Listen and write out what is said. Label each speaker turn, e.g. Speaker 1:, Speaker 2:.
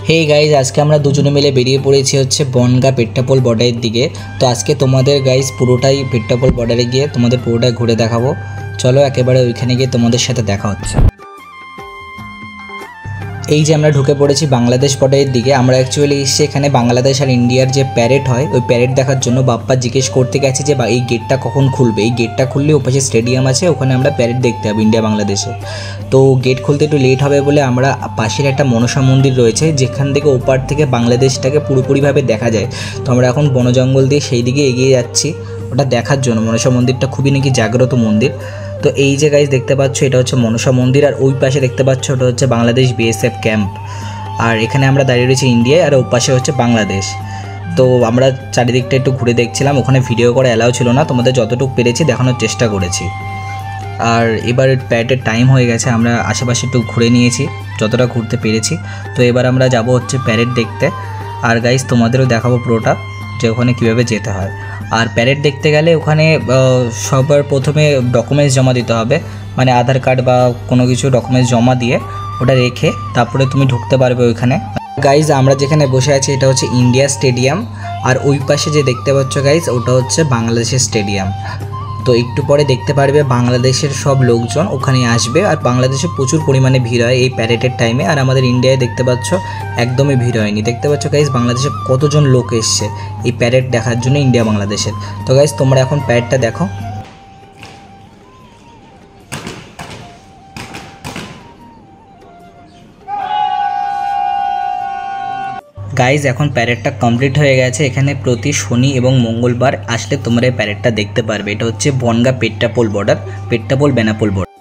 Speaker 1: Hey guys, আজকে আমরা দুজনে মিলে বেরিয়ে পড়েছি হচ্ছে বনগা পেট্টাপোল বর্ডারের দিকে। তো আজকে তোমাদের গাইজ পুরোটাই পেট্টাপোল বর্ডারে গিয়ে তোমাদের পুরোটাই ঘুরে দেখাবো। চলো একেবারে ওইখানে গিয়ে তোমাদের সাথে দেখা হচ্ছে। এই যে আমরা ঢুকে পড়েছি বাংলাদেশ বর্ডারের দিকে। আমরা অ্যাকচুয়ালি এসেছি এখানে বাংলাদেশ আর ইন্ডিয়ার যে প্যারেড হয় ওই প্যারেড দেখার জন্য। বাপ্পা জিজ্ঞেস করতে গেছে যে এই গেটটা কখন খুলবে। এই গেটটা খুললে ওপাশে স্টেডিয়াম আছে, ওখানে আমরা প্যারেড দেখতে হবে ইন্ডিয়া বাংলাদেশে। তো গেট খুলতে একটু লেট হবে বলে আমরা পাশের একটা মনসা মন্দির রয়েছে যেখান থেকে ওপার থেকে বাংলাদেশটাকে পুরোপুরিভাবে দেখা যায়। তো আমরা এখন বনজঙ্গল দিয়ে সেই দিকে এগিয়ে যাচ্ছি ওটা দেখার জন্য। মনসা মন্দিরটা খুবই নাকি জাগ্রত মন্দির। তো এই যে গাইজ দেখতে পাচ্ছ এটা হচ্ছে মনসা মন্দির, আর ওই পাশে দেখতে পাচ্ছ ওটা হচ্ছে বাংলাদেশ বিএসএফ ক্যাম্প। আর এখানে আমরা দাঁড়িয়ে রয়েছি ইন্ডিয়ায়, আর ওই পাশে হচ্ছে বাংলাদেশ। তো আমরা চারিদিকটা একটু ঘুরে দেখছিলাম, ওখানে ভিডিও করা অ্যালাউ ছিল না, তোমাদের যতটুকু পেরেছি দেখানোর চেষ্টা করেছি। আর এবার প্যারেডের টাইম হয়ে গেছে, আমরা আশেপাশে একটু ঘুরে নিয়েছি যতটা ঘুরতে পেরেছি। তো এবার আমরা যাব হচ্ছে প্যারেড দেখতে। আর গাইজ তোমাদেরও দেখাবো পুরোটা যে ওখানে কীভাবে যেতে হয়। আর প্যারেড দেখতে গেলে ওখানে সবার প্রথমে ডকুমেন্টস জমা দিতে হবে, মানে আধার কার্ড বা কোনো কিছু ডকুমেন্টস জমা দিয়ে ওটা রেখে তারপরে তুমি ঢুকতে পারবে ওইখানে। গাইজ আমরা যেখানে বসে আছি এটা হচ্ছে ইন্ডিয়া স্টেডিয়াম, আর ওই পাশে যে দেখতে পাচ্ছ গাইজ ওটা হচ্ছে বাংলাদেশের স্টেডিয়াম। তো একটু পরে দেখতে পারবে বাংলাদেশের সব লোকজন ওখানে আসবে, আর বাংলাদেশে প্রচুর পরিমাণে ভিড় হয় এই প্যারেডের টাইমে। আর আমাদের ইন্ডিয়ায় দেখতে পাচ্ছ একদমই ভিড় হয়নি। দেখতে পাচ্ছ গাইজ বাংলাদেশে কতজন লোক এসছে এই প্যারেড দেখার জন্য ইন্ডিয়া বাংলাদেশের। তো গাইজ তোমরা এখন প্যারেডটা দেখো। গাইজ এখন প্যারেডটা কমপ্লিট হয়ে গেছে। এখানে প্রতি শনি এবং মঙ্গলবার আসলে তোমরা এই প্যারেডটা দেখতে পারবে। এটা হচ্ছে বনগা পেট্টাপোল বর্ডার, পেট্টাপোল বেনাপোল বর্ডার।